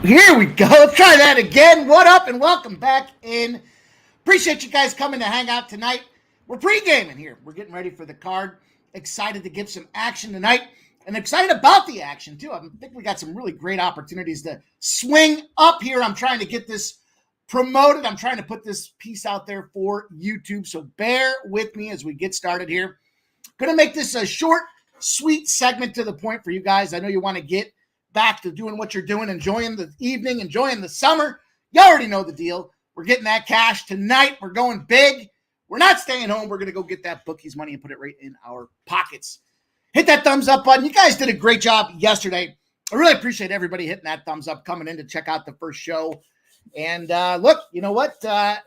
Here we go. Let's try that again. What up and welcome back in. Appreciate you guys coming to hang out tonight. We're pre-gaming here. We're getting ready for the card. Excited to give some action tonight and excited about the action too. I think we got some really great opportunities to swing up here. I'm trying to get this promoted. I'm trying to put this piece out there for YouTube. So bear with me as we get started here. Going to make this a short, sweet segment to the point for you guys. I know you want to get back to doing what you're doing, enjoying the evening, enjoying the summer. You already know the deal. We're getting that cash tonight. We're going big. We're not staying home. We're going to go get that bookies money and put it right in our pockets. Hit that thumbs up button. You guys did a great job yesterday. I really appreciate everybody hitting that thumbs up, coming in to check out the first show. And look, you know what?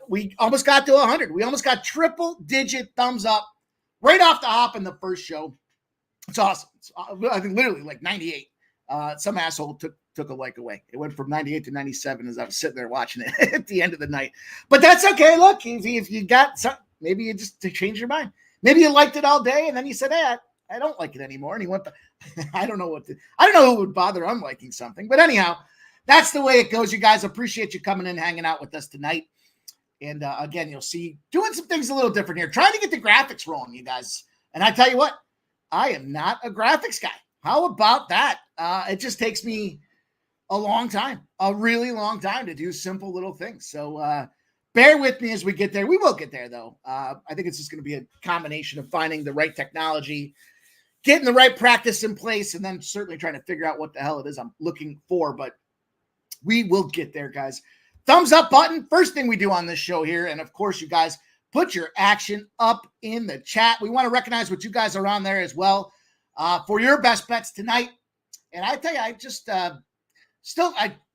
We almost got to 100. We almost got triple-digit thumbs up right off the hop in the first show. It's awesome. I think literally like 98. Some asshole took a like away. It went from 98 to 97 as I was sitting there watching it at the end of the night. But that's okay. Look, if you got some, maybe you just to change your mind. Maybe you liked it all day and then you said, hey, I don't like it anymore. And he went, I don't know who would bother unliking something. But anyhow, that's the way it goes. You guys, appreciate you coming in, hanging out with us tonight. And again, you'll see doing some things a little different here. Trying to get the graphics rolling, you guys. And I tell you what, I am not a graphics guy. How about that? It just takes me a long time, a really long time to do simple little things. So bear with me as we get there. We will get there, though. I think it's just going to be a combination of finding the right technology, getting the right practice in place, and then certainly trying to figure out what the hell it is I'm looking for. But we will get there, guys. Thumbs up button. First thing we do on this show here. And, of course, you guys put your action up in the chat. We want to recognize what you guys are on there as well. For your best bets tonight. And I tell you, I just I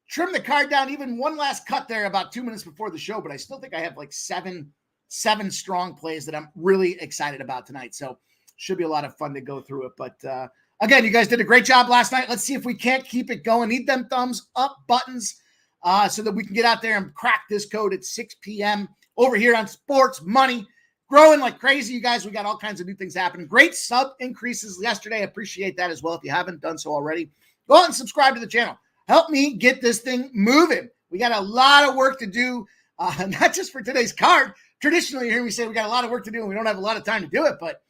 trimmed the card down even one last cut there about 2 minutes before the show, but I still think I have like seven strong plays that I'm really excited about tonight. So should be a lot of fun to go through it. But again, you guys did a great job last night. Let's see if we can't keep it going. Need them thumbs up buttons so that we can get out there and crack this code at 6 p.m. over here on Sports Money. Growing like crazy, you guys. We got all kinds of new things happening. Great sub increases yesterday. I appreciate that as well. If you haven't done so already, go out and subscribe to the channel. Help me get this thing moving. We got a lot of work to do, not just for today's card. Traditionally, you hear me say we got a lot of work to do and we don't have a lot of time to do it, but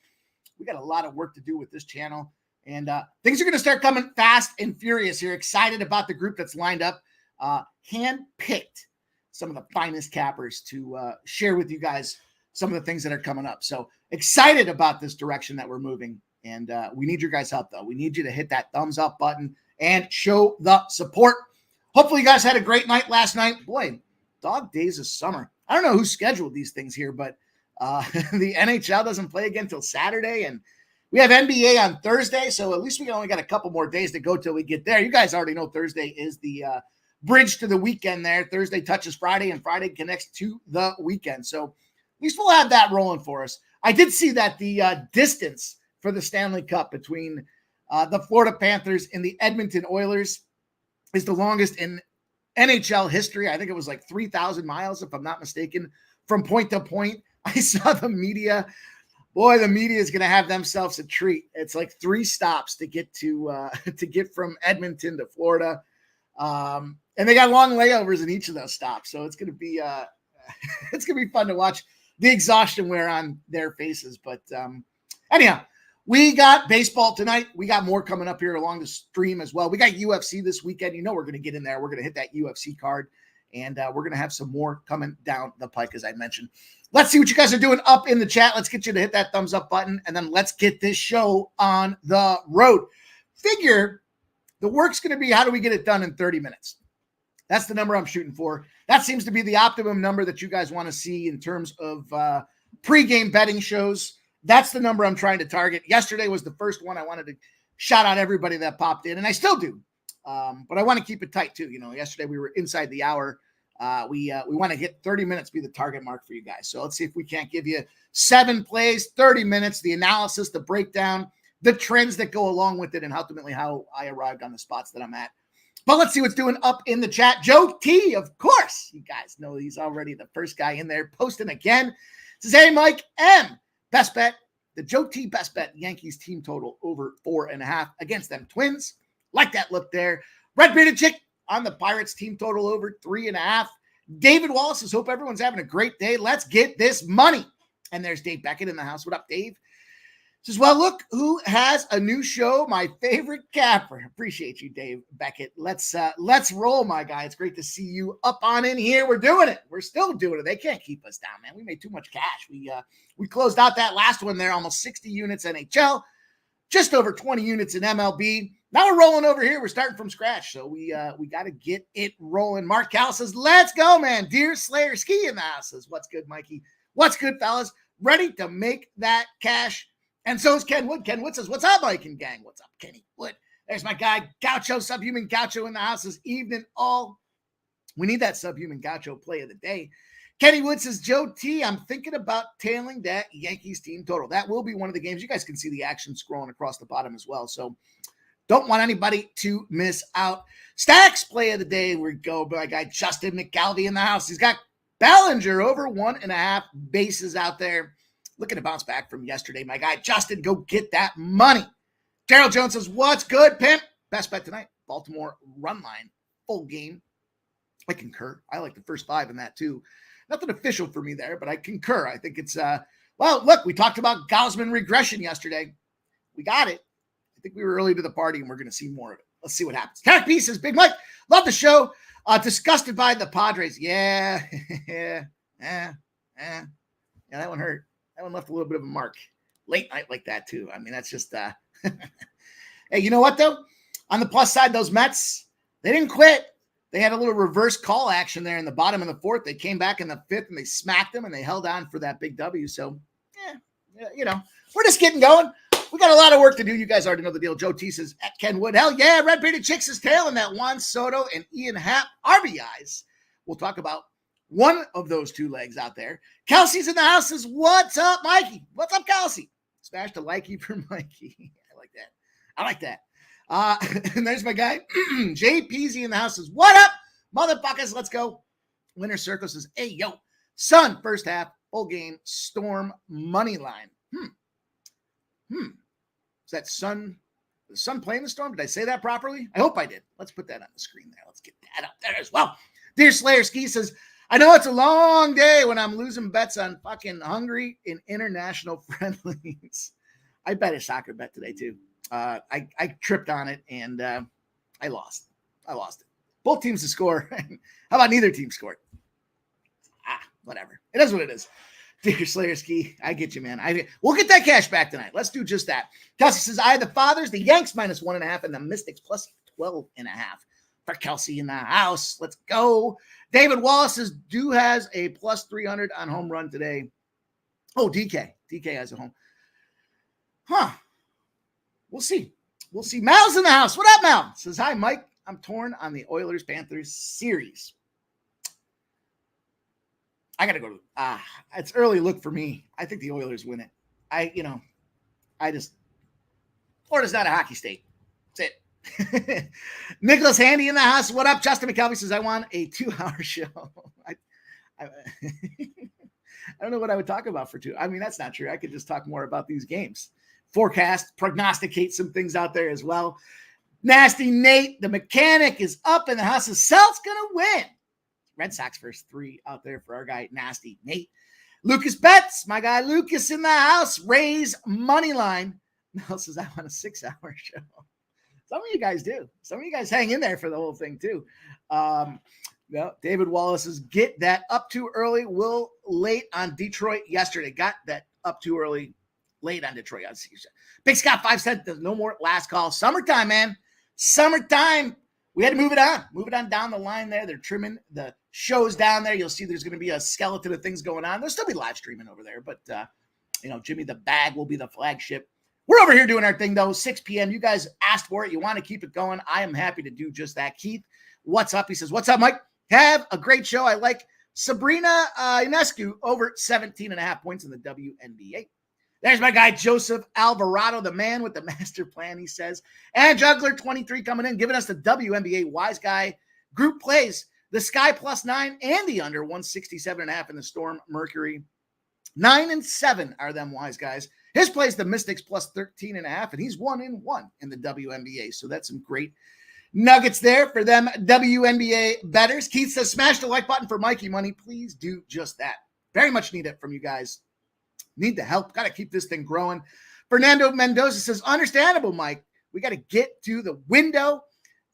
we got a lot of work to do with this channel. And things are going to start coming fast and furious here. Excited about the group that's lined up. Hand-picked some of the finest cappers to share with you guys some of the things that are coming up. So excited about this direction that we're moving. And we need your guys' help, though. We need you to hit that thumbs up button and show the support. Hopefully you guys had a great night last night. Boy, dog days of summer. I don't know who scheduled these things here, but the NHL doesn't play again until Saturday. And we have NBA on Thursday. So at least we only got a couple more days to go till we get there. You guys already know Thursday is the bridge to the weekend there. Thursday touches Friday and Friday connects to the weekend. So at least we'll have that rolling for us. I did see that the distance for the Stanley Cup between the Florida Panthers and the Edmonton Oilers is the longest in NHL history. I think it was like 3,000 miles, if I'm not mistaken, from point to point. I saw the media. Boy, the media is going to have themselves a treat. It's like 3 stops to get to get from Edmonton to Florida, and they got long layovers in each of those stops. So it's going to be it's going to be fun to watch the exhaustion wear on their faces. But anyhow, we got baseball tonight. We got more coming up here along the stream as well. We got UFC this weekend. You know we're going to get in there. We're going to hit that UFC card, and we're going to have some more coming down the pike, as I mentioned. Let's see what you guys are doing up in the chat. Let's get you to hit that thumbs up button, and then let's get this show on the road. Figure the work's going to be how do we get it done in 30 minutes. That's the number I'm shooting for. That seems to be the optimum number that you guys want to see in terms of pregame betting shows. That's the number I'm trying to target. Yesterday was the first one. I wanted to shout out everybody that popped in, and I still do. But I want to keep it tight too. You know, yesterday we were inside the hour. We want to hit 30 minutes, be the target mark for you guys. So let's see if we can't give you 7 plays, 30 minutes, the analysis, the breakdown, the trends that go along with it, and ultimately how I arrived on the spots that I'm at. But let's see what's doing up in the chat. Joe T, of course. You guys know he's already the first guy in there posting again. Says, hey, Mike M. Best bet. The Joe T best bet. Yankees team total over 4.5 against them Twins. Like that look there. Red Bearded Chick. on the Pirates team total over 3.5. David Wallace says, hope everyone's having a great day. Let's get this money. And there's Dave Beckett in the house. What up, Dave? Says, well, look who has a new show, my favorite capper. Appreciate you, Dave Beckett. Let's roll, my guy. It's great to see you up on in here. We're doing it. We're still doing it. They can't keep us down, man. We made too much cash. We closed out that last one there, almost 60 units NHL, just over 20 units in MLB. Now we're rolling over here. We're starting from scratch, so we got to get it rolling. Mark Cal says, let's go, man. Deer Slayer Ski in the house says, what's good, Mikey? What's good, fellas? Ready to make that cash. And so is Ken Wood. Ken Wood says, what's up, Mike and gang? What's up, Kenny Wood? There's my guy, Gaucho, Subhuman Gaucho in the house this evening. All we need that Subhuman Gaucho play of the day. Kenny Wood says, Joe T, I'm thinking about tailing that Yankees team total. That will be one of the games. You guys can see the action scrolling across the bottom as well. So don't want anybody to miss out. Stacks play of the day. We go by my guy, Justin McGalvey in the house. He's got Ballinger over 1.5 bases out there. Looking to bounce back from yesterday. My guy, Justin, go get that money. Gerald Jones says, what's good, pimp? Best bet tonight. Baltimore run line. Full game. I concur. I like the first 5 in that, too. Nothing official for me there, but I concur. I think it's, well, look, we talked about Gausman regression yesterday. We got it. I think we were early to the party, and we're going to see more of it. Let's see what happens. Cat P says, Big Mike, love the show. Disgusted by the Padres. Yeah. Yeah, that one hurt. That one left a little bit of a mark. Late night like that, too. I mean, that's just hey, you know what, though? On the plus side, those Mets, they didn't quit. They had a little reverse call action there in the bottom of the 4th. They came back in the 5th, and they smacked them, and they held on for that big W. So, you know, we're just getting going. We got a lot of work to do. You guys already know the deal. Joe T says, at Ken Wood, hell yeah, Red Bearded Chicks is tailing that Juan Soto and Ian Happ RBIs. We'll talk about one of those 2 legs out there. Kelsey's in the house says, what's up, Mikey? What's up, Kelsey? Smashed a likey for Mikey. I like that. And there's my guy, Jay Peasy in the house says, what up, motherfuckers? Let's go. Winner Circle says, hey, yo, Sun, first half, full game, Storm, money line. Is that Sun? The Sun playing the Storm? Did I say that properly? I hope I did. Let's put that on the screen there. Let's get that up there as well. Dear Slayer Ski says, I know it's a long day when I'm losing bets on fucking Hungary in international friendlies. I bet a soccer bet today, too. I tripped on it, and I lost. it. Both teams to score. How about neither team scored? Whatever. It is what it is. Dear Slayer Ski, I get you, man. We'll get that cash back tonight. Let's do just that. Kelsey says, I had the Fathers, the Yanks minus 1.5, and the Mystics plus 12.5. For Kelsey in the house. Let's go. David Wallace says, has a plus 300 on home run today. Oh, DK. DK has a home. We'll see. Mal's in the house. What up, Mal? Says, hi, Mike. I'm torn on the Oilers-Panthers series. I got to go to, it's early look for me. I think the Oilers win it. Florida's not a hockey state. That's it. Nicholas Handy in the house. What up? Justin McKelvey says, I want a 2-hour show. I don't know what I would talk about for 2. I mean, that's not true. I could just talk more about these games. Forecast, prognosticate some things out there as well. Nasty Nate, the mechanic, is up in the house. The Celts going to win. Red Sox first 3 out there for our guy, Nasty Nate. Lucas Betts, my guy Lucas in the house. Rays money line. Mel says, I want a 6-hour show. Some of you guys do. Some of you guys hang in there for the whole thing, too. David Wallace says, get that up too early. Will late on Detroit yesterday. Got that up too early, late on Detroit. Big Scott 5 said, there's no more last call. Summertime, man. Summertime. We had to move it on. Move it on down the line there. They're trimming the shows down there. You'll see there's going to be a skeleton of things going on. There'll still be live streaming over there. But, Jimmy the Bag will be the flagship. We're over here doing our thing, though, 6 p.m. You guys asked for it. You want to keep it going. I am happy to do just that. Keith, what's up? He says, what's up, Mike? Have a great show. I like Sabrina Ionescu over 17.5 points in the WNBA. There's my guy, Joseph Alvarado, the man with the master plan, he says. And Juggler 23 coming in, giving us the WNBA Wise Guy group plays. The Sky +9 and the under 167.5 in the Storm Mercury. 9 and 7 are them Wise Guys. His plays the Mystics +13.5, and he's 1-1 in the WNBA. So that's some great nuggets there for them WNBA bettors. Keith says, smash the like button for Mikey Money. Please do just that. Very much need it from you guys. Need the help. Got to keep this thing growing. Fernando Mendoza says, understandable, Mike. We got to get to the window.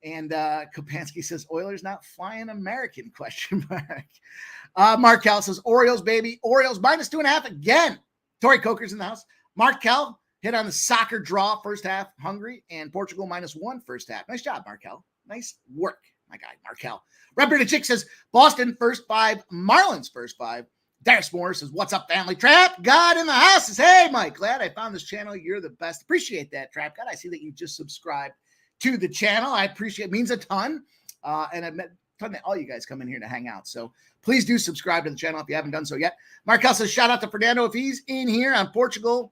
And Kopansky says, Oilers not flying American, question mark. Markel says, Orioles, baby. Orioles -2.5 again. Tori Coker's in the house. Markel hit on the soccer draw first half, Hungary, and Portugal -1 first half. Nice job, Markel. Nice work, my guy, Markel. Red Bearded Chick says, Boston first 5, Marlins first 5. Darius Moore says, what's up, family? Trap God in the house says, hey, Mike, glad I found this channel. You're the best. Appreciate that, Trap God. I see that you just subscribed to the channel. I appreciate it. Means a ton. And I've met a ton of all you guys come in here to hang out. So please do subscribe to the channel if you haven't done so yet. Markel says, shout out to Fernando if he's in here on Portugal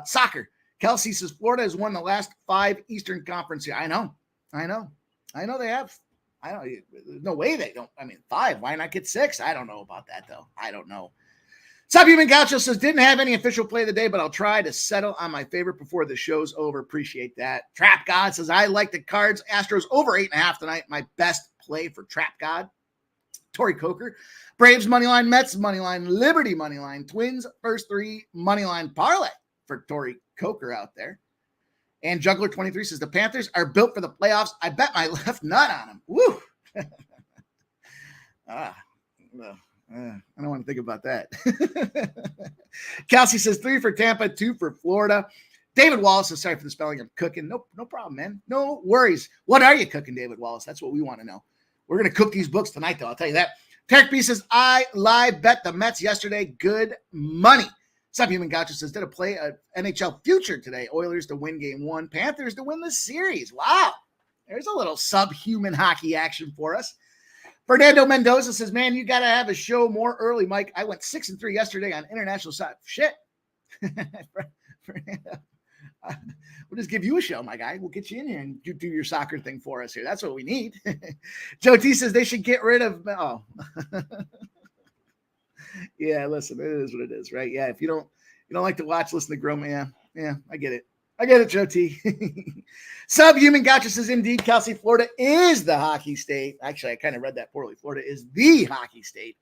soccer. Kelsey says, Florida has won the last 5 Eastern Conference here. I know they have. I don't, there's no way they don't. I mean, 5, why not get 6? I don't know about that, though. I don't know. Subhuman Gaucho says, didn't have any official play of the day, but I'll try to settle on my favorite before the show's over. Appreciate that. Trap God says, I like the Cards. Astros over 8.5 tonight. My best play for Trap God. Tori Coker. Braves moneyline, Mets moneyline, Liberty moneyline, Twins first 3 moneyline parlay for Tori Coker out there. And Juggler 23 says, the Panthers are built for the playoffs. I bet my left nut on them. Woo! I don't want to think about that. Kelsey says 3 for Tampa, 2 for Florida. David Wallace says, sorry for the spelling. I'm cooking. No problem, man. No worries. What are you cooking, David Wallace? That's what we want to know. We're going to cook these books tonight, though. I'll tell you that. Tarek B says, I live bet the Mets yesterday. Good money. Subhuman Gotcha says, did a play at NHL Future today. Oilers to win game 1. Panthers to win the series. Wow. There's a little subhuman hockey action for us. Fernando Mendoza says, man, you got to have a show more early, Mike. I went 6-3 yesterday on international side. Shit. Fernando, we'll just give you a show, my guy. We'll get you in here and do your soccer thing for us here. That's what we need. Joe T says they should get rid of, oh. Yeah, listen, it is what it is, right? Yeah, if you don't like to watch, listen to Grown Man. Yeah, I get it, Joe T. Subhuman Gotcha says, indeed, Kelsey, Florida is the hockey state. Actually, I kind of read that poorly. Florida is the hockey state.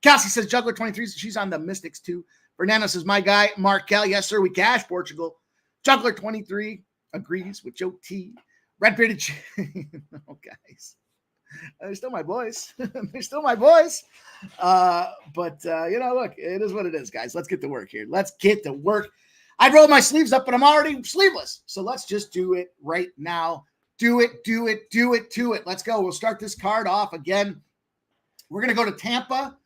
Kelsey says, Juggler 23, she's on the Mystics too. Fernando says, my guy, Markel, yes, sir, we cash Portugal. Juggler 23 agrees with Joe T. Red Bearded oh, guys. They're still my boys. They're still my boys. But look, it is what it is, guys. Let's get to work here. Let's get to work. I'd roll my sleeves up, but I'm already sleeveless. So let's just do it right now. Do it. Let's go. We'll start this card off again. We're going to go to Tampa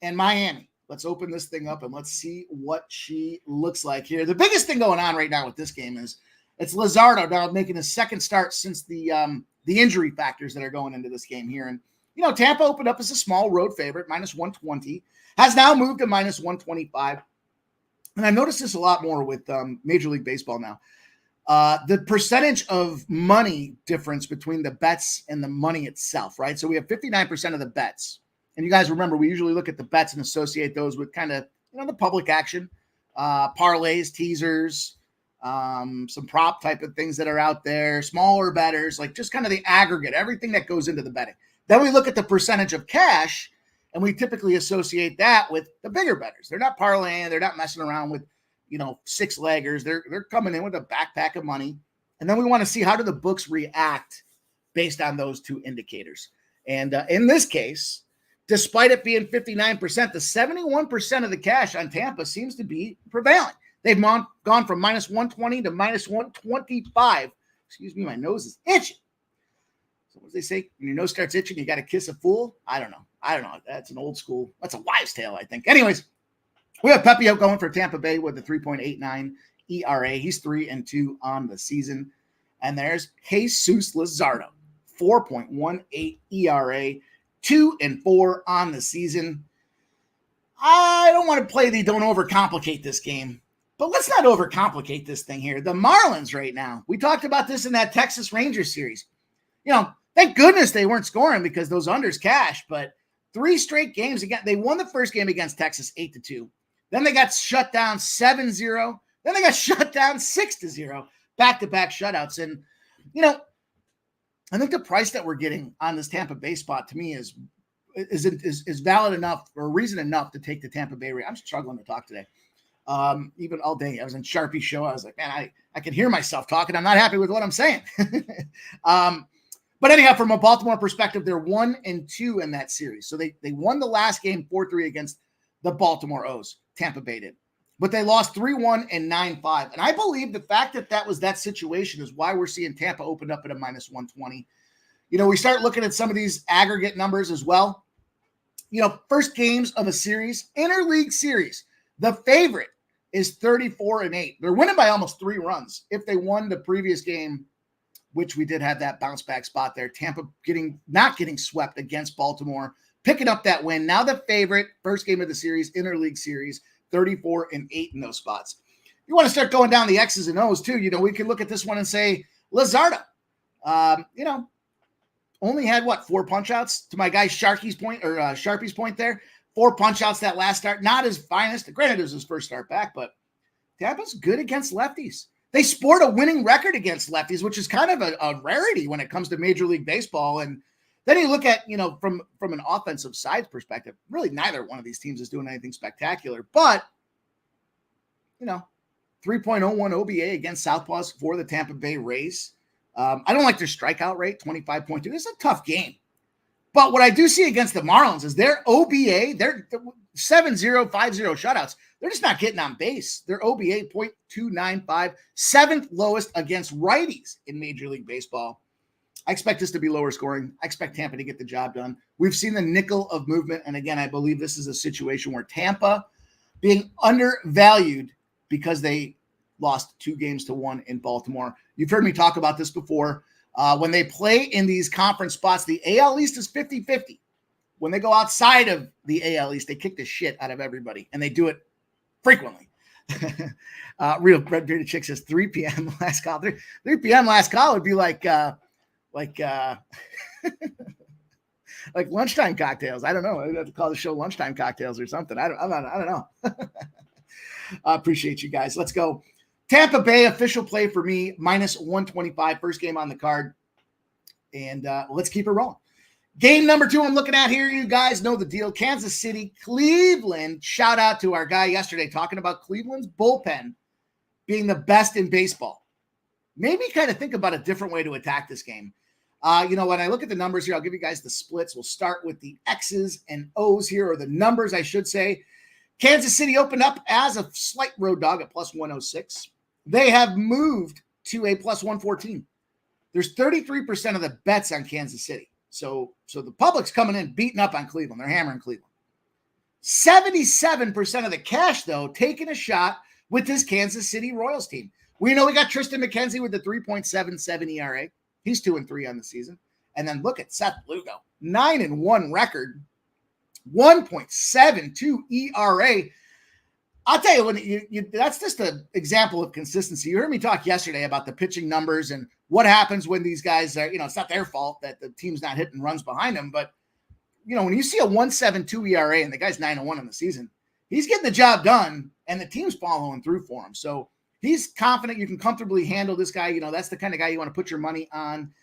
and Miami. Let's open this thing up and let's see what she looks like here. The biggest thing going on right now with this game is it's Luzardo now making his second start since the injury factors that are going into this game here. And, Tampa opened up as a small road favorite, -120, has now moved to -125. And I've noticed this a lot more with Major League Baseball now. The percentage of money difference between the bets and the money itself, right? So we have 59% of the bets. And you guys remember, we usually look at the bets and associate those with kind of, the public action, parlays, teasers, some prop type of things that are out there, smaller bettors, like just kind of the aggregate, everything that goes into the betting. Then we look at the percentage of cash, and we typically associate that with the bigger bettors. They're not parlaying, they're not messing around with, 6-leggers. They're coming in with a backpack of money. And then we want to see, how do the books react based on those two indicators. And in this case, despite it being 59%, the 71% of the cash on Tampa seems to be prevailing. They've gone from -120 to -125. Excuse me, my nose is itching. So what do they say? When your nose starts itching, you got to kiss a fool? I don't know. That's an old school. That's a wives' tale, I think. Anyways, we have Pepe going for Tampa Bay with a 3.89 ERA. He's 3-2 on the season. And there's Jesus Luzardo, 4.18 ERA, 2-4 on the season. I don't want to play the don't overcomplicate this game. But let's not overcomplicate this thing here. The Marlins right now, we talked about this in that Texas Rangers series. Thank goodness they weren't scoring because those unders cash, but 3 straight games again. They won the first game against Texas 8-2. Then they got shut down 7-0. Then they got shut down 6-0. Back-to-back shutouts. And, I think the price that we're getting on this Tampa Bay spot to me is valid enough or reason enough to take the Tampa Bay rate. I'm struggling to talk today. Even all day. I was in Sharpie's show. I was like, man, I can hear myself talking. I'm not happy with what I'm saying. But anyhow, from a Baltimore perspective, they're 1-2 in that series. So they won the last game 4-3 against the Baltimore O's. Tampa Bay did. But they lost 3-1 and 9-5. And I believe the fact that was that situation is why we're seeing Tampa opened up at a -120. We start looking at some of these aggregate numbers as well. First games of a series, interleague series, the favorite is 34-8. They're winning by almost 3 runs. If they won the previous game, which we did have that bounce back spot there, Tampa not getting swept against Baltimore, picking up that win. Now the favorite, first game of the series, interleague series, 34-8 in those spots. You want to start going down the X's and O's too. We can look at this one and say Luzardo, only had 4 punch outs to my guy Sharpie's point there. 4 punch outs that last start, not his finest. Granted, it was his first start back, but Tampa's good against lefties. They sport a winning record against lefties, which is kind of a rarity when it comes to Major League Baseball. And then you look at, from an offensive side perspective, really neither one of these teams is doing anything spectacular. But, 3.01 OBA against Southpaws for the Tampa Bay Rays. I don't like their strikeout rate, 25.2. This is a tough game. But what I do see against the Marlins is their OBA, their 7-0, 5-0 shutouts, they're just not getting on base. Their OBA, 0.295, 7th lowest against righties in Major League Baseball. I expect this to be lower scoring. I expect Tampa to get the job done. We've seen the nickel of movement. And again, I believe this is a situation where Tampa being undervalued because they lost 2-1 in Baltimore. You've heard me talk about this before. When they play in these conference spots, the AL East is 50-50. When they go outside of the AL East, they kick the shit out of everybody, and they do it frequently. Real Red Bearded Chick says 3 p.m. last call. 3 p.m. last call would be like lunchtime cocktails. I don't know. I'd have to call the show lunchtime cocktails or something. I don't know. I appreciate you guys. Let's go. Tampa Bay official play for me, -125, first game on the card. And let's keep it rolling. Game number 2 I'm looking at here. You guys know the deal. Kansas City, Cleveland. Shout out to our guy yesterday talking about Cleveland's bullpen being the best in baseball. Maybe kind of think about a different way to attack this game. When I look at the numbers here, I'll give you guys the splits. We'll start with the X's and O's here, or the numbers, I should say. Kansas City opened up as a slight road dog at +106. They have moved to a +114. There's 33% of the bets on Kansas City. So the public's coming in, beating up on Cleveland. They're hammering Cleveland. 77% of the cash, though, taking a shot with this Kansas City Royals team. We know we got Tristan McKenzie with the 3.77 ERA. He's 2-3 on the season. And then look at Seth Lugo, 9-1 record, 1.72 ERA. I'll tell you, when that's just an example of consistency. You heard me talk yesterday about the pitching numbers and what happens when these guys are, it's not their fault that the team's not hitting runs behind them. But, when you see a 1.72 ERA and the guy's 9-1 in the season, he's getting the job done and the team's following through for him. So he's confident you can comfortably handle this guy. That's the kind of guy you want to put your money on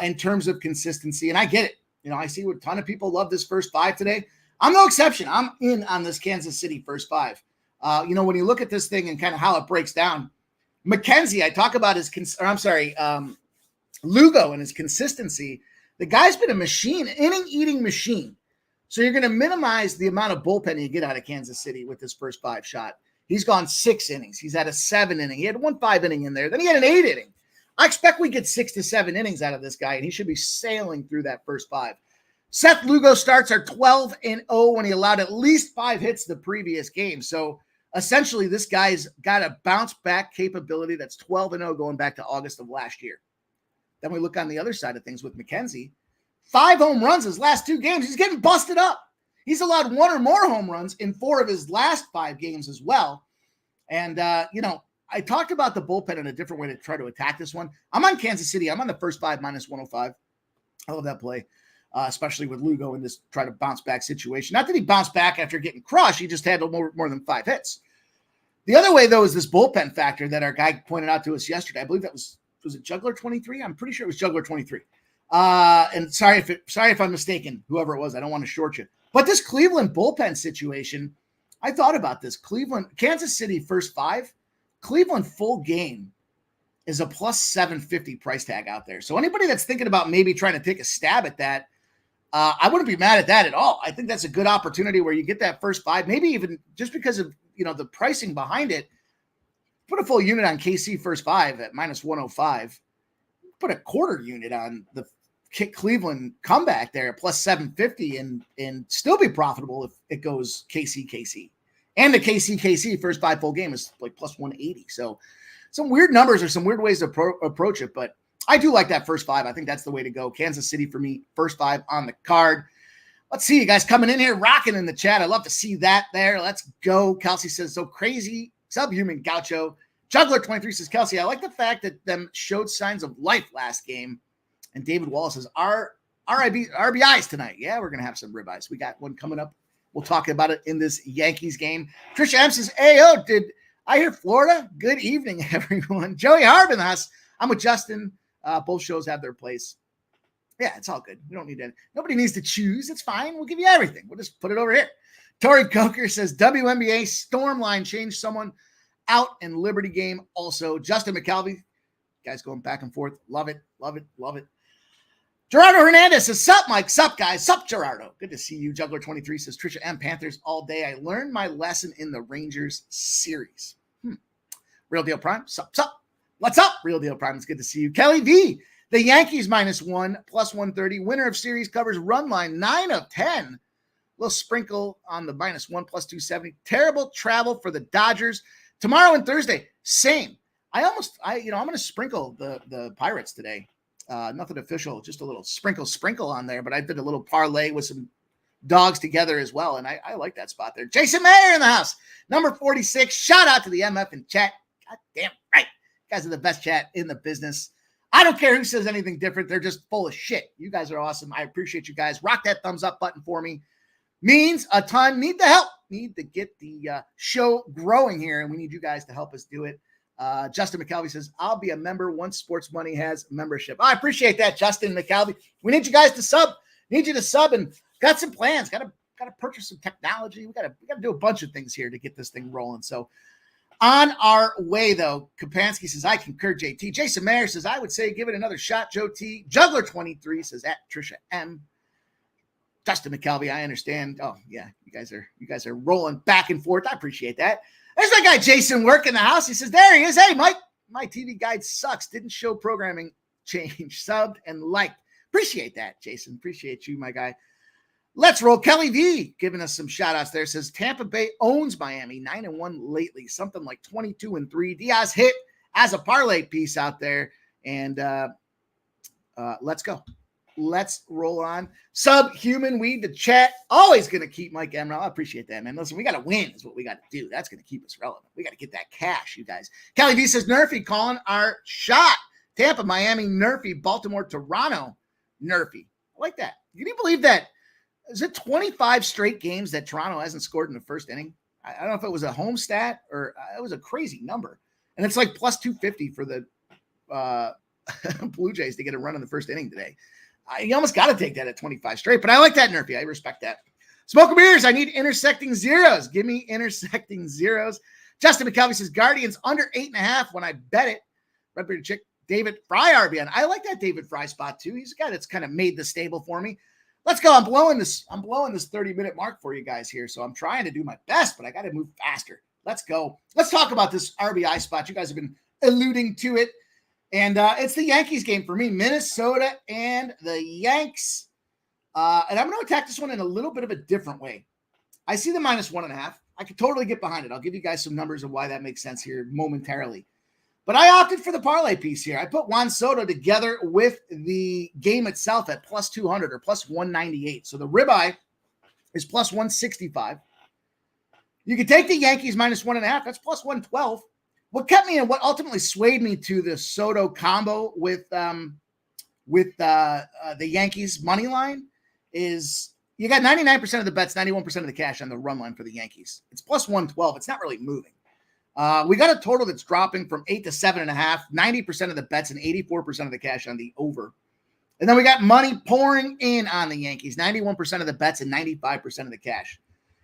in terms of consistency. And I get it. I see what a ton of people love this first 5 today. I'm no exception. I'm in on this Kansas City first 5. When you look at this thing and kind of how it breaks down, McKenzie, I talk about Lugo and his consistency. The guy's been a machine, inning-eating machine. So you're going to minimize the amount of bullpen you get out of Kansas City with this first 5 shot. He's gone 6 innings. He's had a 7 inning. He had 1 5 inning in there. Then he had an 8 inning. I expect we get 6 to 7 innings out of this guy, and he should be sailing through that first 5. Seth Lugo starts are 12-0 when he allowed at least 5 hits the previous game. So essentially, this guy's got a bounce back capability that's 12-0 going back to August of last year. Then we look on the other side of things with McKenzie. 5 home runs his last 2 games. He's getting busted up. He's allowed 1 or more home runs in 4 of his last 5 games as well. And, I talked about the bullpen in a different way to try to attack this one. I'm on Kansas City. I'm on the first 5 -105. I love that play, especially with Lugo in this try to bounce back situation. Not that he bounced back after getting crushed. He just had more than 5 hits. The other way, though, is this bullpen factor that our guy pointed out to us yesterday. I believe that was it Juggler 23? I'm pretty sure it was Juggler 23. And sorry if I'm mistaken, whoever it was. I don't want to short you. But this Cleveland bullpen situation, I thought about this. Kansas City first 5, Cleveland full game is a plus 750 price tag out there. So anybody that's thinking about maybe trying to take a stab at that, I wouldn't be mad at that at all. I think that's a good opportunity where you get that first 5, maybe even just because of, the pricing behind it. Put a full unit on KC first 5 at minus 105. Put a quarter unit on the Cleveland comeback there at plus 750 and still be profitable if it goes KC. And the KC first 5 full game is like plus 180. So some weird numbers or some weird ways to approach it, but I do like that first 5. I think that's the way to go. Kansas City for me, first 5 on the card. Let's see you guys coming in here, rocking in the chat. I love to see that there. Let's go. Kelsey says, so crazy, subhuman gaucho. Juggler23 says, Kelsey, I like the fact that them showed signs of life last game. And David Wallace says, RBIs tonight. Yeah, we're going to have some ribeyes. We got one coming up. We'll talk about it in this Yankees game. Trisha M says, Ayo, did I hear Florida? Good evening, everyone. Joey Harb in the house. I'm with Justin. Both shows have their place. Yeah, it's all good. We don't need that. Nobody needs to choose. It's fine. We'll give you everything. We'll just put it over here. Tori Coker says, WNBA storm line changed someone out in Liberty game. Also, Justin McKelvey. Guys going back and forth. Love it. Gerardo Hernandez says, sup, Mike. Sup, guys. Sup, Gerardo. Good to see you. Juggler23 says, Trisha M. Panthers all day. I learned my lesson in the Rangers series. Real Deal Prime. Sup. What's up, Real Deal Prime? It's good to see you. Kelly V. The Yankees -1, plus 130. Winner of series covers run line 9 of 10. Little sprinkle on the -1 plus 270. Terrible travel for the Dodgers. Tomorrow and Thursday, same. I'm going to sprinkle the Pirates today. Nothing official, just a little sprinkle on there. But I did a little parlay with some dogs together as well, and I like that spot there. Jason Mayer in the house, number 46. Shout out to the MF in chat. God damn right, you guys are the best chat in the business. I don't care who says anything different. They're just full of shit. You guys are awesome. I appreciate you guys. Rock that thumbs up button for me. Means a ton. Need the help. Need to get the show growing here, and we need you guys to help us do it. Justin McKelvey says, I'll be a member once Sports Money has membership. I appreciate that, Justin McKelvey. We need you guys to sub. Need you to sub, and got some plans. Got to purchase some technology. We got to do a bunch of things here to get this thing rolling. So on our way, though, Kapansky says, I concur, JT. Jason Mayer says, I would say give it another shot, Joe T. Juggler23 says, at Trisha M. Justin McKelvey, I understand. Oh, yeah, you guys are rolling back and forth. I appreciate that. There's that guy, Jason, work in the house. He says, there he is. Hey, Mike, my TV guide sucks. Didn't show programming change. Subbed and liked. Appreciate that, Jason. Appreciate you, my guy. Let's roll. Kelly V giving us some shout outs there. Says Tampa Bay owns Miami 9-1 lately. Something like 22-3. Diaz hit as a parlay piece out there. And let's go. Let's roll on. Subhuman Weed, the chat. Always going to keep Mike Emerald. I appreciate that, man. Listen, we got to win is what we got to do. That's going to keep us relevant. We got to get that cash, you guys. Kelly V says Nerfy calling our shot. Tampa, Miami, Nerfy, Baltimore, Toronto, Nerfy. I like that. Can you believe that? Is it 25 straight games that Toronto hasn't scored in the first inning? I don't know if it was a home stat or it was a crazy number. And it's like plus 250 for the Blue Jays to get a run in the first inning today. You almost got to take that at 25 straight, but I like that, Nerfy. I respect that. Smoke beers. I need intersecting zeros. Give me intersecting zeros. Justin McKelvey says Guardians under 8.5 when I bet it. Red Bearded Chick, David Fry RBN. I like that David Fry spot too. He's a guy that's kind of made the stable for me. Let's go. I'm blowing this 30-minute mark for you guys here. So I'm trying to do my best, but I got to move faster. Let's go. Let's talk about this RBI spot. You guys have been alluding to it. And it's the Yankees game for me, Minnesota and the Yanks. And I'm going to attack this one in a little bit of a different way. I see the -1.5. I could totally get behind it. I'll give you guys some numbers of why that makes sense here momentarily. But I opted for the parlay piece here. I put Juan Soto together with the game itself at plus 200 or plus 198. So the ribeye is plus 165. You can take the Yankees -1.5. That's plus 112. What kept me and what ultimately swayed me to the Soto combo with the Yankees money line is you got 99% of the bets, 91% of the cash on the run line for the Yankees. It's plus 112. It's not really moving. We got a total that's dropping from 8 to 7.5, 90% of the bets and 84% of the cash on the over And then we got money pouring in on the Yankees, 91% of the bets and 95% of the cash.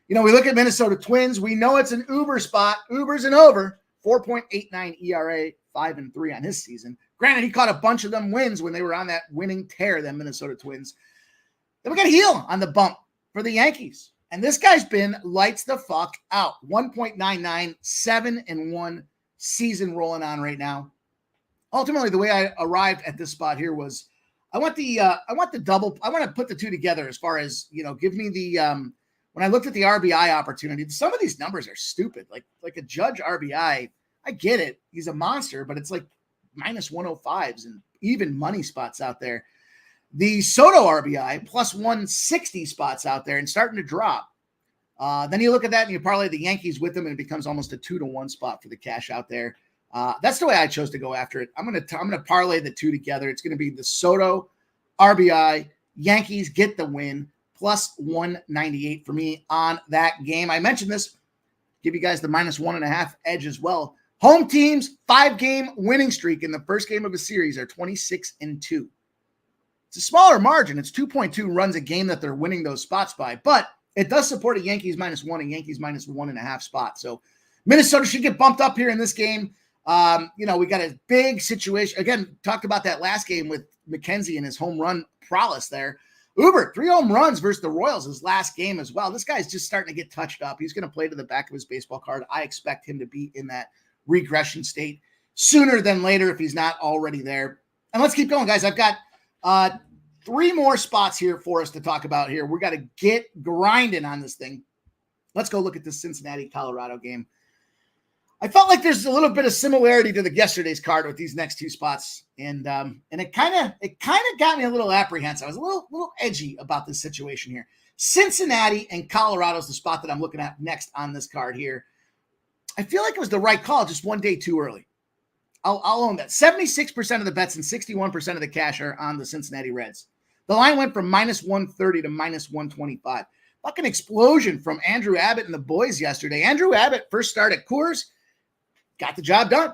We look at Minnesota Twins. We know it's an Uber spot. Uber's an over, 4.89 ERA, 5-3 on his season. Granted, he caught a bunch of them wins when they were on that winning tear, them Minnesota Twins. Then we got Heel on the bump for the Yankees. And this guy's been lights the fuck out. 1.99, 7-1 season rolling on right now. Ultimately, the way I arrived at this spot here was I want the double. I want to put the two together as far as, give me the, when I looked at the RBI opportunity, some of these numbers are stupid. Like a Judge RBI, I get it. He's a monster, but it's like minus 105s and even money spots out there. The Soto RBI plus 160 spots out there and starting to drop. Then you look at that and you parlay the Yankees with them and it becomes almost a 2-1 spot for the cash out there. That's the way I chose to go after it. I'm gonna parlay the two together. It's gonna be the Soto RBI, Yankees get the win, plus 198 for me on that game. I mentioned this, give you guys the minus 1.5 edge as well. Home teams 5-game winning streak in the first game of a series are 26-2. It's a smaller margin. It's 2.2 runs a game that they're winning those spots by, but it does support a Yankees -1 and Yankees -1.5 spot. So Minnesota should get bumped up here in this game. We got a big situation. Again, talked about that last game with McKenzie and his home run prowess there. Uber, 3 home runs versus the Royals his last game as well. This guy's just starting to get touched up. He's going to play to the back of his baseball card. I expect him to be in that regression state sooner than later if he's not already there. And let's keep going, guys. I've got 3 more spots here for us to talk about here. We got to get grinding on this thing. Let's go look at this Cincinnati-Colorado game. I felt like there's a little bit of similarity to the yesterday's card with these next 2 spots. And it kind of got me a little apprehensive. I was a little edgy about this situation here. Cincinnati and Colorado is the spot that I'm looking at next on this card here. I feel like it was the right call, just one day too early. I'll own that. 76% of the bets and 61% of the cash are on the Cincinnati Reds. The line went from -130 to -125. Fucking explosion from Andrew Abbott and the boys yesterday. Andrew Abbott, first start at Coors, got the job done.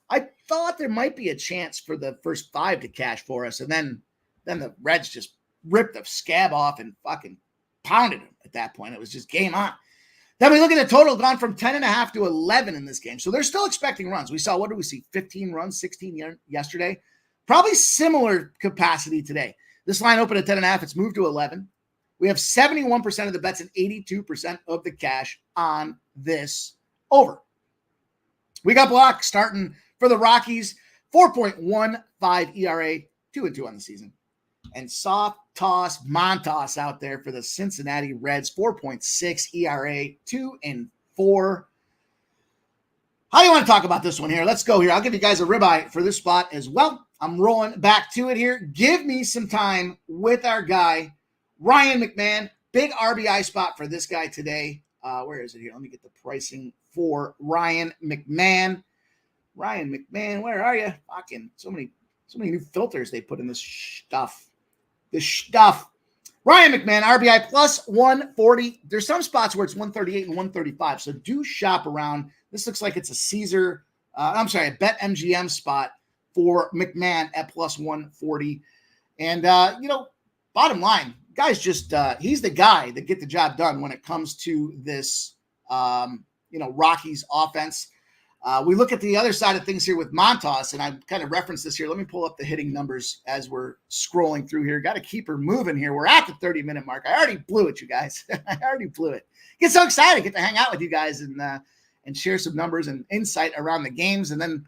I thought there might be a chance for the first 5 to cash for us, and then the Reds just ripped the scab off and fucking pounded him at that point. It was just game on. Then we look at the total, gone from 10.5 to 11 in this game. So they're still expecting runs. We saw, what did we see? 15 runs, 16 yesterday. Probably similar capacity today. This line opened at 10.5. It's moved to 11. We have 71% of the bets and 82% of the cash on this over. We got block starting for the Rockies, 4.15 ERA, 2-2 on the season. And soft toss Montas out there for the Cincinnati Reds, 4.6 ERA, 2-4. How do you want to talk about this one here? Let's go here. I'll give you guys a ribeye for this spot as well. I'm rolling back to it here. Give me some time with our guy, Ryan McMahon. Big RBI spot for this guy today. Where is it here? Let me get the pricing for Ryan McMahon. Ryan McMahon, where are you? Fucking so many new filters they put in this stuff. Ryan McMahon, RBI plus 140. There's some spots where it's 138 and 135. So do shop around. This looks like it's a a Bet MGM spot for McMahon at plus 140. And, bottom line, guy's just, he's the guy that get the job done when it comes to this, Rockies offense. We look at the other side of things here with Montas, and I kind of referenced this here. Let me pull up the hitting numbers as we're scrolling through here. Got to keep her moving here. We're at the 30-minute mark. I already blew it, you guys. I already blew it. Get so excited, get to hang out with you guys and share some numbers and insight around the games, and then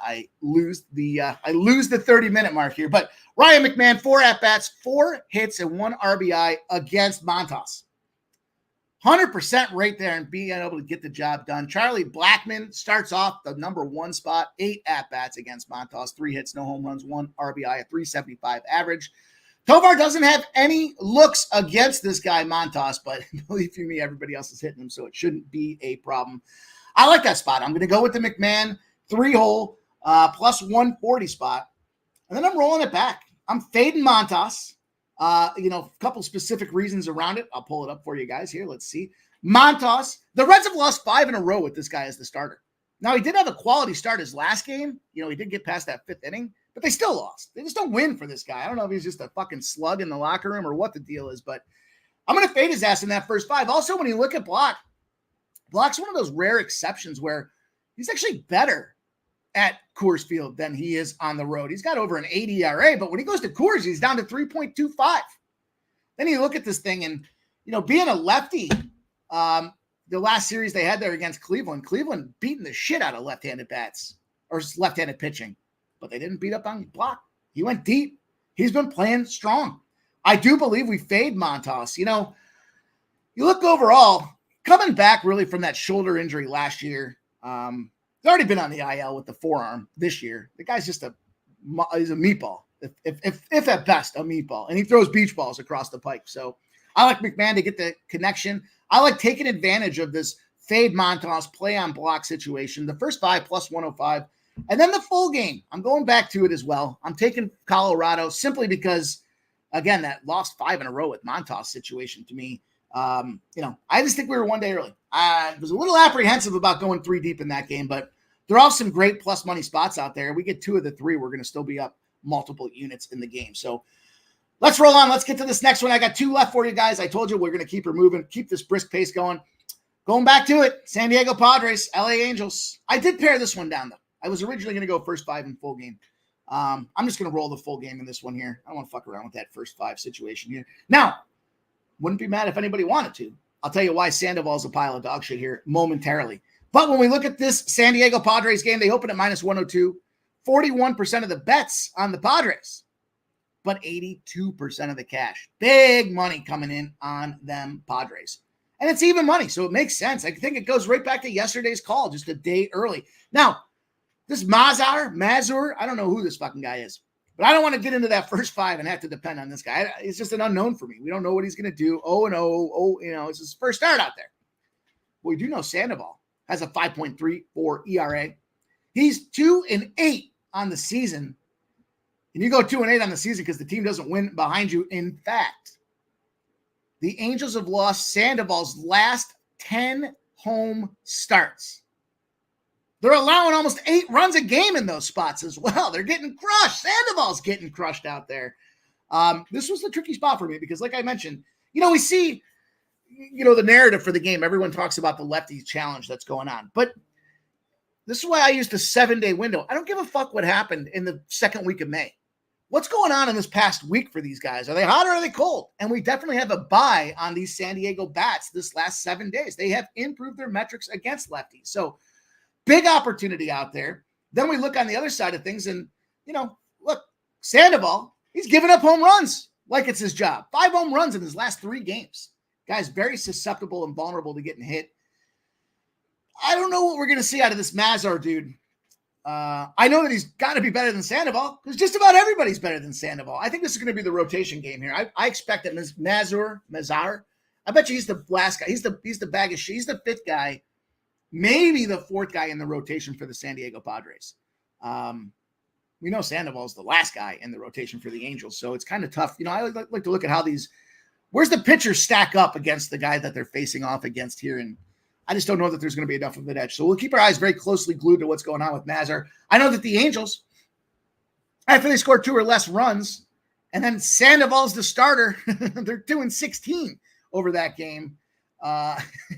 I lose the 30-minute mark here. But Ryan McMahon, 4 at-bats, 4 hits, and 1 RBI against Montas. 100% right there and being able to get the job done. Charlie Blackmon starts off the number 1 spot, 8 at-bats against Montas, 3 hits, no home runs, 1 RBI, a 375 average. Tovar doesn't have any looks against this guy, Montas, but believe you me, everybody else is hitting him, so it shouldn't be a problem. I like that spot. I'm going to go with the McMahon 3-hole plus 140 spot, and then I'm rolling it back. I'm fading Montas. A couple specific reasons around it. I'll pull it up for you guys here. Let's see. Montas. The Reds have lost 5 in a row with this guy as the starter. Now, he did have a quality start his last game. He did get past that 5th inning, but they still lost. They just don't win for this guy. I don't know if he's just a fucking slug in the locker room or what the deal is, but I'm going to fade his ass in that first 5. Also, when you look at Block's one of those rare exceptions where he's actually better at Coors Field than he is on the road. He's got over an 80 ERA, but when he goes to Coors, he's down to 3.25. Then you look at this thing and, being a lefty, the last series they had there against Cleveland beating the shit out of left-handed bats or left-handed pitching, but they didn't beat up on Block. He went deep. He's been playing strong. I do believe we fade Montas. You look overall, coming back really from that shoulder injury last year, he's already been on the IL with the forearm this year. The guy's just he's a meatball, if at best a meatball, and he throws beach balls across the pipe. So I like McMahon to get the connection. I like taking advantage of this fade Montas play on Block situation. The first 5 plus 105, and then the full game. I'm going back to it as well. I'm taking Colorado simply because, again, that lost 5 in a row with Montas situation to me. I just think we were one day early. I was a little apprehensive about going 3 deep in that game, but there are some great plus money spots out there. We get 2 of the 3, we're going to still be up multiple units in the game. So let's roll on. Let's get to this next one. I got 2 left for you guys. I told you we're going to keep her moving, keep this brisk pace going. Going back to it, San Diego Padres, LA Angels. I did pare this one down, though. I was originally going to go first 5 in full game. I'm just going to roll the full game in this one here. I don't want to fuck around with that first 5 situation here. Now, wouldn't be mad if anybody wanted to. I'll tell you why Sandoval's a pile of dog shit here momentarily. But when we look at this San Diego Padres game, they open at minus 102. 41% of the bets on the Padres, but 82% of the cash. Big money coming in on them Padres. And it's even money, so it makes sense. I think it goes right back to yesterday's call, just a day early. Now, this Mazur, I don't know who this fucking guy is. But I don't want to get into that first 5 and have to depend on this guy. It's just an unknown for me. We don't know what he's going to do. 0-0. It's his first start out there. Well, we do know Sandoval has a 5.34 ERA. He's 2-8 on the season. And you go 2-8 on the season because the team doesn't win behind you. In fact, the Angels have lost Sandoval's last 10 home starts. They're allowing almost 8 runs a game in those spots as well. They're getting crushed. Sandoval's getting crushed out there. This was the tricky spot for me because, like I mentioned, we see, the narrative for the game. Everyone talks about the lefty challenge that's going on. But this is why I used a 7-day window. I don't give a fuck what happened in the second week of May. What's going on in this past week for these guys? Are they hot or are they cold? And we definitely have a buy on these San Diego bats this last 7 days. They have improved their metrics against lefties. So, big opportunity out there. Then we look on the other side of things and, look, Sandoval, he's giving up home runs like it's his job. 5 home runs in his last 3 games. Guy's very susceptible and vulnerable to getting hit. I don't know what we're going to see out of this Mazur dude. I know that he's got to be better than Sandoval because just about everybody's better than Sandoval. I think this is going to be the rotation game here. I expect that Mazur, I bet you he's the last guy. He's the bag of shit. He's the 5th guy. Maybe the 4th guy in the rotation for the San Diego Padres. We know Sandoval's the last guy in the rotation for the Angels, so it's kind of tough. I like to look at how where's the pitchers stack up against the guy that they're facing off against here, and I just don't know that there's going to be enough of an edge. So we'll keep our eyes very closely glued to what's going on with Mazur. I know that the Angels, after they score 2 or less runs, and then Sandoval's the starter, they're doing 16 over that game.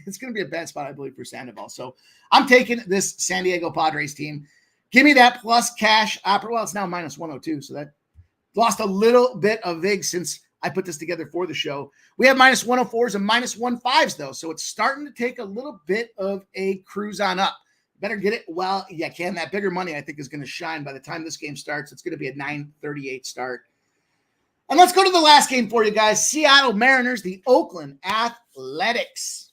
It's going to be a bad spot, I believe, for Sandoval. So I'm taking this San Diego Padres team. Give me that plus cash opera. Well, it's now minus 102. So that lost a little bit of VIG since I put this together for the show. We have minus 104s and minus 15s, though. So it's starting to take a little bit of a cruise on up. Better get it while you can. That bigger money, I think, is going to shine by the time this game starts. It's going to be a 9:38 start. And let's go to the last game for you guys. Seattle Mariners, the Oakland Athletics.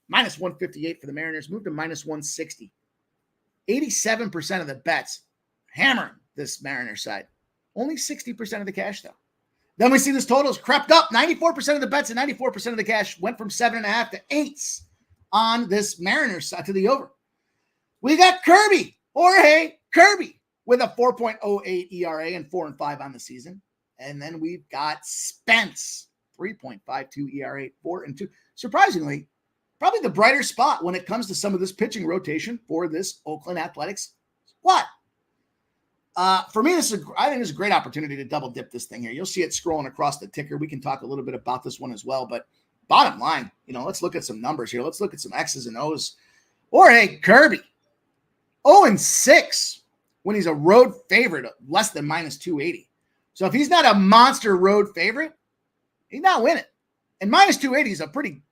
Minus 158 for the Mariners. Moved to minus 160. 87% of the bets hammering this Mariners side. Only 60% of the cash, though. Then we see this total has crept up. 94% of the bets and 94% of the cash went from 7.5 to 8 on this Mariners side to the over. We got Jorge Kirby, with a 4.08 ERA and 4-5 on the season. And then we've got Spence, 3.52 ERA, 4-2. Surprisingly, probably the brighter spot when it comes to some of this pitching rotation for this Oakland Athletics squad. For me, I think this is a great opportunity to double dip this thing here. You'll see it scrolling across the ticker. We can talk a little bit about this one as well, but bottom line, let's look at some numbers here. Let's look at some X's and O's. Or hey, Kirby, 0-6 when he's a road favorite of less than minus 280. So if he's not a monster road favorite, he's not winning. And minus 280 is a pretty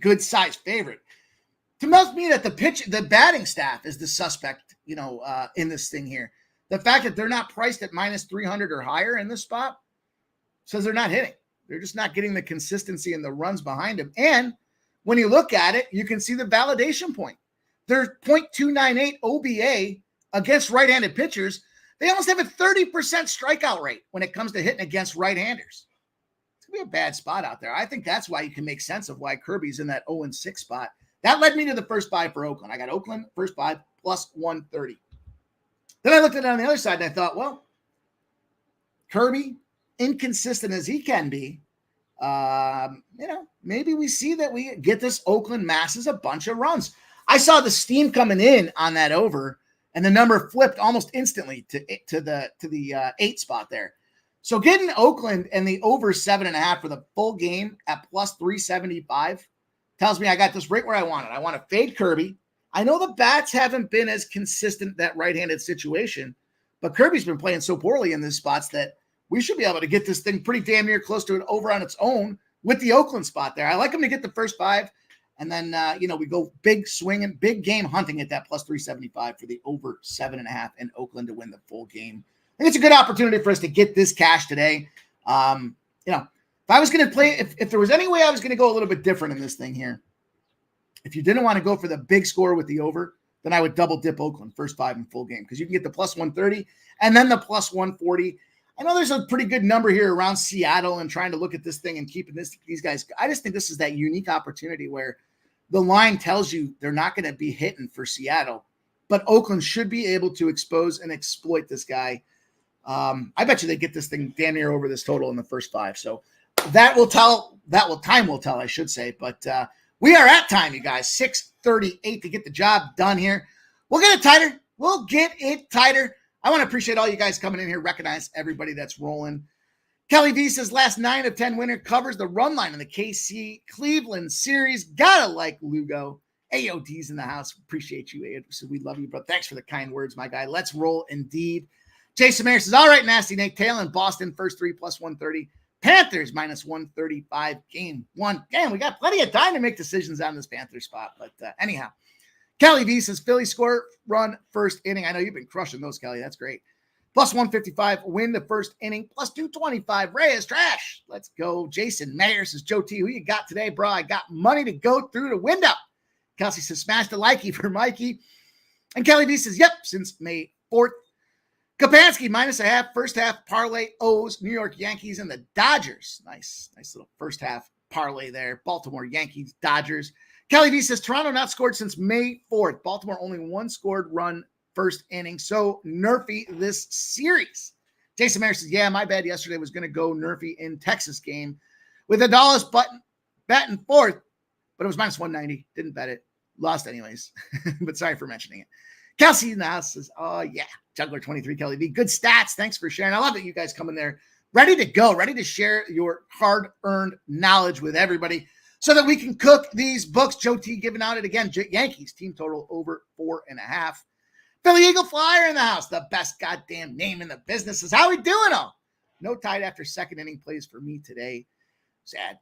good size favorite. To me, that the batting staff is the suspect, in this thing here. The fact that they're not priced at minus 300 or higher in this spot says they're not hitting. They're just not getting the consistency and the runs behind them. And when you look at it, you can see the validation point. Their .298 OBA against right-handed pitchers. They almost have a 30% strikeout rate when it comes to hitting against right-handers. It's going to be a bad spot out there. I think that's why you can make sense of why Kirby's in that 0-6 spot. That led me to the first 5 for Oakland. I got Oakland, first 5, plus 130. Then I looked at it on the other side and I thought, well, Kirby, inconsistent as he can be, maybe we see that we get this Oakland masses a bunch of runs. I saw the steam coming in on that over, and the number flipped almost instantly to the 8 spot there. So getting Oakland and the over 7.5 for the full game at plus 375 tells me I got this right where I want it. I want to fade Kirby. I know the bats haven't been as consistent, that right-handed situation, but Kirby's been playing so poorly in these spots that we should be able to get this thing pretty damn near close to an over on its own with the Oakland spot there. I like him to get the first 5, and then, we go big swinging, big game hunting at that plus 375 for the over 7.5 in Oakland to win the full game. I think it's a good opportunity for us to get this cash today. If I was going to play, if there was any way I was going to go a little bit different in this thing here, if you didn't want to go for the big score with the over, then I would double dip Oakland first 5 in full game because you can get the plus 130 and then the plus 140. I know there's a pretty good number here around Seattle and trying to look at this thing and keeping these guys. I just think this is that unique opportunity where the line tells you they're not going to be hitting for Seattle, but Oakland should be able to expose and exploit this guy. I bet you they get this thing damn near over this total in the first 5. So time will tell, I should say. But we are at time, you guys, 6:38 to get the job done here. We'll get it tighter. I want to appreciate all you guys coming in here, recognize everybody that's rolling. Kelly V says last 9 of 10 winner covers the run line in the KC Cleveland series. Gotta like Lugo. AOD's in the house. Appreciate you, AOD. So we love you, bro. Thanks for the kind words, my guy. Let's roll indeed. Jason Mayer says, all right, Nasty Nate. Tail in Boston, first 3 plus 130. Panthers minus 135, game 1. Damn, we got plenty of time to make decisions on this Panthers spot. But anyhow, Kelly V says Philly score run first inning. I know you've been crushing those, Kelly. That's great. Plus 155, win the first inning. Plus 225, Ray is trash. Let's go. Jason Mayer says, Joe T, who you got today, bro? I got money to go through the window. Kelsey says, smash the likey for Mikey. And Kelly V says, yep, since May 4th. Kapansky minus a half, first half parlay O's, New York Yankees and the Dodgers. Nice little first half parlay there. Baltimore Yankees, Dodgers. Kelly V says Toronto not scored since May 4th. Baltimore only 1 scored run first inning. So nerfy this series. Jason Mayer says, yeah, my bad. Yesterday was going to go nerfy in Texas game with a Dallas batting 4th, but it was minus 190. Didn't bet it. Lost anyways. But sorry for mentioning it. Kelsey in the house says, oh, yeah. Juggler 23, Kelly V. Good stats. Thanks for sharing. I love that you guys come in there ready to go, ready to share your hard-earned knowledge with everybody so that we can cook these books. Joe T giving out it again. Yankees team total over 4.5. Philly Eagle Flyer in the house. The best goddamn name in the business is how we doing all. No tied after second inning plays for me today. Sad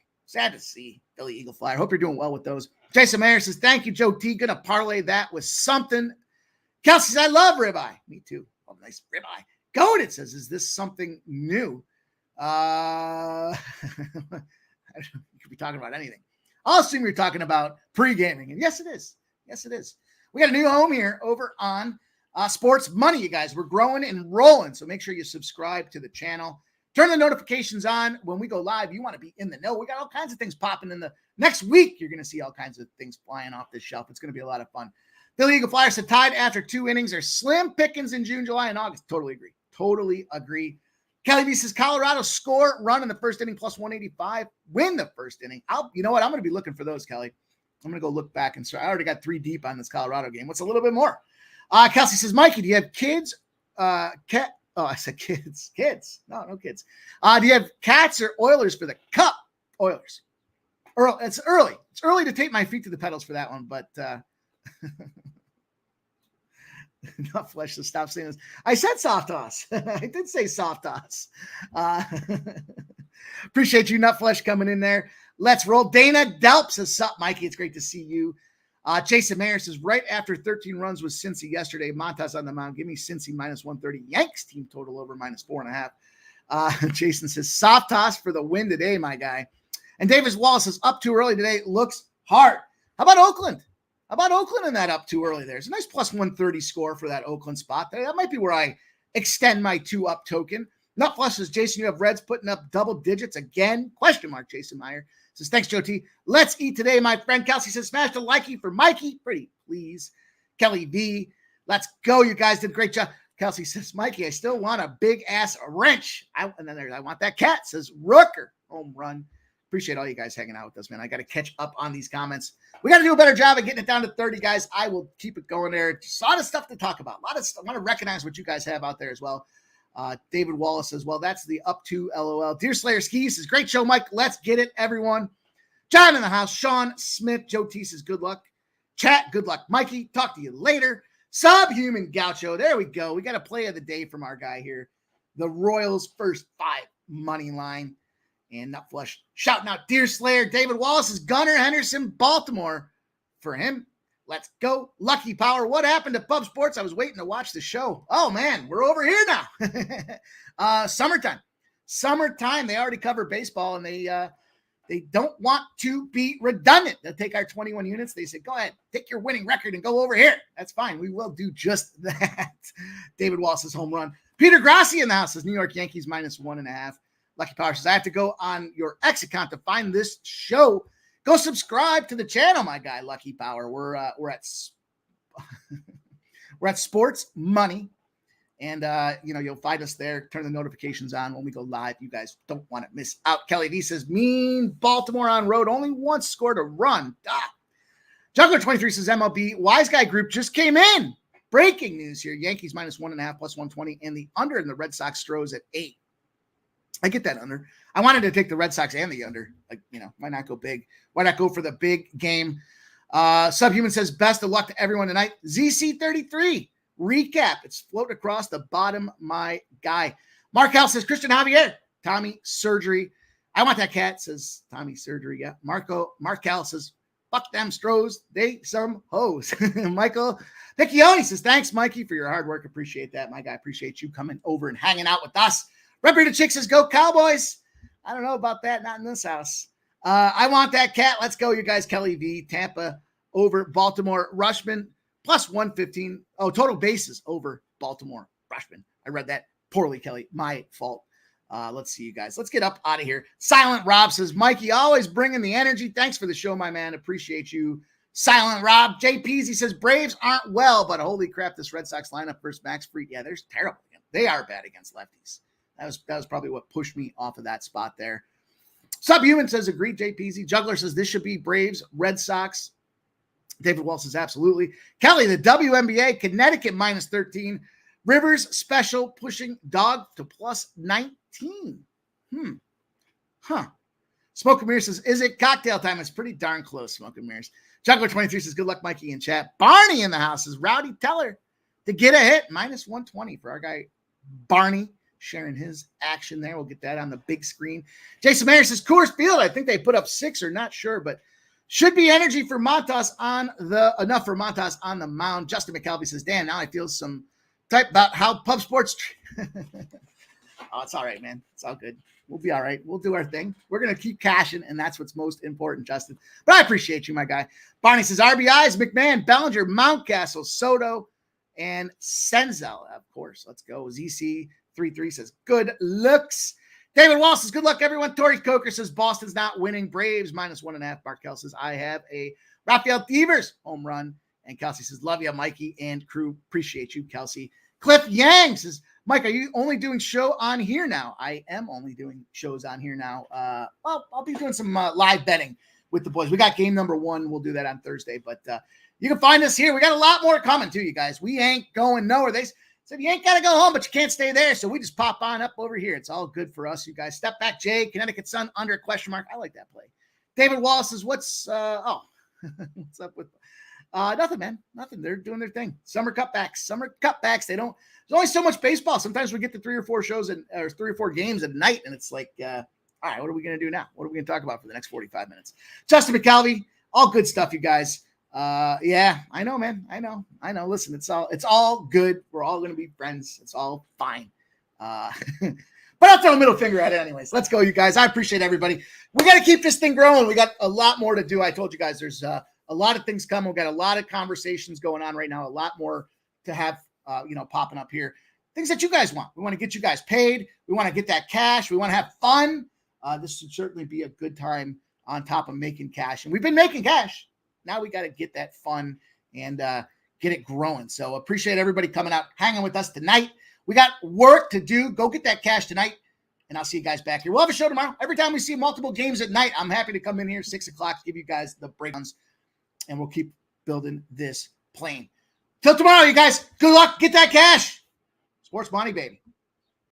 to see Philly Eagle Flyer. Hope you're doing well with those. Jason Mayer says, thank you, Joe T. Gonna parlay that with something. Kelsey says, I love ribeye. Me too. Oh, nice ribeye. Goat, it says, is this something new? You could be talking about anything. I'll assume you're talking about pre-gaming. And yes, it is. Yes, it is. We got a new home here over on Sports Money, you guys. We're growing and rolling. So make sure you subscribe to the channel. Turn the notifications on when we go live. You want to be in the know. We got all kinds of things popping in the next week. You're going to see all kinds of things flying off this shelf. It's going to be a lot of fun. Philly Eagle Flyers have tied after 2 innings. Are slim pickings in June, July, and August. Totally agree. Kelly V says Colorado score run in the first inning plus 185. Win the first inning. You know what? I'm going to be looking for those, Kelly. I'm going to go look back and start. I already got 3 deep on this Colorado game. What's a little bit more? Kelsey says, Mikey, do you have kids cat? Oh, I said kids. Kids. No kids. Do you have Cats or Oilers for the Cup? Oilers. It's early. It's early to take my feet to the pedals for that one, but not flesh to stop saying this. I said soft toss. I did say soft toss. Appreciate you, Nut Flesh, coming in there. Let's roll. Dana Delp says, sup, Mikey? It's great to see you. Jason Mayer says, right after 13 runs with Cincy yesterday, Montas on the mound. Give me Cincy minus 130. Yanks team total over minus 4.5. Jason says, soft toss for the win today, my guy. And Davis Wallace says, up too early today. Looks hard. How about Oakland? How about Oakland in that up too early there? It's a nice plus 130 score for that Oakland spot. That might be where I extend my 2-up token. Nut Flush says, Jason, you have Reds putting up double digits again? Question mark, Jason Meyer. Says, thanks, Joe T. Let's eat today, my friend. Kelsey says, smash the likey for Mikey. Pretty please. Kelly V. Let's go. You guys did a great job. Kelsey says, Mikey, I still want a big-ass wrench. I want that cat. Says, Rooker. Home run. Appreciate all you guys hanging out with us, man. I got to catch up on these comments. We got to do a better job of getting it down to 30, guys. I will keep it going there. Just a lot of stuff to talk about. A lot of stuff. I want to recognize what you guys have out there as well. David Wallace says, well, that's the up to LOL. Deer Slayer Ski says, great show, Mike. Let's get it, everyone. John in the house. Sean Smith. Joe T says, good luck. Chat, good luck, Mikey. Talk to you later. Subhuman Gaucho. There we go. We got a play of the day from our guy here. The Royals first 5 money line. And Nut Flush shouting out Deer Slayer. David Wallace is Gunnar Henderson, Baltimore. For him, let's go. Lucky Power. What happened to Pub Sports? I was waiting to watch the show. Oh, man, we're over here now. Summertime. They already cover baseball, and they don't want to be redundant. They'll take our 21 units. They said, go ahead, take your winning record and go over here. That's fine. We will do just that. David Wallace's home run. Peter Grassi in the house says New York Yankees minus 1.5. Lucky Power says, I have to go on your X account to find this show. Go subscribe to the channel, my guy, Lucky Power. We're at Sports Money. And, you'll find us there. Turn the notifications on when we go live. You guys don't want to miss out. Kelly V says, mean Baltimore on road. Only once scored a run. Juggler 23 says, MLB Wise Guy Group just came in. Breaking news here. Yankees minus 1.5 plus 120. And the under in the Red Sox throws at 8. I get that under. I wanted to take the Red Sox and the under. Why not go big? Why not go for the big game? Subhuman says, best of luck to everyone tonight. ZC33 recap. It's floating across the bottom, my guy. Markel says, Christian Javier, Tommy surgery. I want that cat, says Tommy surgery. Yeah. Markel says, fuck them Stros. They some hoes. Michael Piccioni says, thanks, Mikey, for your hard work. Appreciate that, my guy. Appreciate you coming over and hanging out with us. Red Bearded Chick says, go Cowboys. I don't know about that. Not in this house. I want that cat. Let's go, you guys. Kelly V. Tampa over Baltimore. Rushman plus 115. Oh, total bases over Baltimore. Rushman. I read that poorly, Kelly. My fault. Let's see, you guys. Let's get up out of here. Silent Rob says, Mikey, always bringing the energy. Thanks for the show, my man. Appreciate you. Silent Rob. Jay Peasy says, Braves aren't well, but holy crap, this Red Sox lineup versus Max Fried. Yeah, they're terrible. They are bad against lefties. That was probably what pushed me off of that spot there. Subhuman says, agreed, JPZ. Juggler says, this should be Braves, Red Sox. David Wall says, absolutely. Kelly, the WNBA, Connecticut minus 13. Rivers special pushing dog to plus 19. Smoke and Mirrors says, is it cocktail time? It's pretty darn close, Smoke and Mirrors. Juggler 23 says, good luck, Mikey, in chat. Barney in the house says, Rowdy Teller to get a hit. Minus 120 for our guy, Barney. Sharing his action there. We'll get that on the big screen. Jason Mayer says, Coors Field. I think they put up 6 or not sure, but should be energy for Montas enough for Montas on the mound. Justin McKelvey says, Dan, now I feel some type about how Pub Sports. Oh, it's all right, man. It's all good. We'll be all right. We'll do our thing. We're going to keep cashing, and that's what's most important, Justin. But I appreciate you, my guy. Barney says, RBIs, McMahon, Bellinger, Mountcastle, Soto, and Senzel, of course. Let's go. ZC33 says, good looks. David Wall says, good luck, everyone. Tori Coker says, Boston's not winning. Braves minus 1.5. Markel says, I have a Rafael Devers home run. And Kelsey says, love you, Mikey and crew. Appreciate you, Kelsey. Cliff Yang says, Mike, are you only doing show on here now? I am only doing shows on here now. I'll be doing some live betting with the boys. We got game number 1. We'll do that on Thursday. But you can find us here. We got a lot more coming too, you guys. We ain't going nowhere. Said, you ain't got to go home, but you can't stay there. So we just pop on up over here. It's all good for us, you guys. Step back, Jay. Connecticut Sun under a question mark. I like that play. David Wallace says, what's up with nothing, man. Nothing. They're doing their thing. Summer cutbacks. They don't, there's only so much baseball. Sometimes we get to 3 or 4 shows or 3 or 4 games at night, and it's like, all right, what are we going to do now? What are we going to talk about for the next 45 minutes? Justin McCalvey, all good stuff, you guys. Yeah, I know, man. I know. Listen, it's all good. We're all going to be friends. It's all fine. But I'll throw a middle finger at it anyways. Let's go, you guys. I appreciate everybody. We got to keep this thing growing. We got a lot more to do. I told you guys there's a lot of things coming. We've got a lot of conversations going on right now. A lot more to have, popping up here. Things that you guys want. We want to get you guys paid. We want to get that cash. We want to have fun. This should certainly be a good time on top of making cash. And we've been making cash. Now we got to get that fun and get it growing. So appreciate everybody coming out, hanging with us tonight. We got work to do. Go get that cash tonight, and I'll see you guys back here. We'll have a show tomorrow. Every time we see multiple games at night, I'm happy to come in here 6 o'clock to give you guys the breakdowns, and we'll keep building this plane. Till tomorrow, you guys. Good luck. Get that cash. Sports money, baby.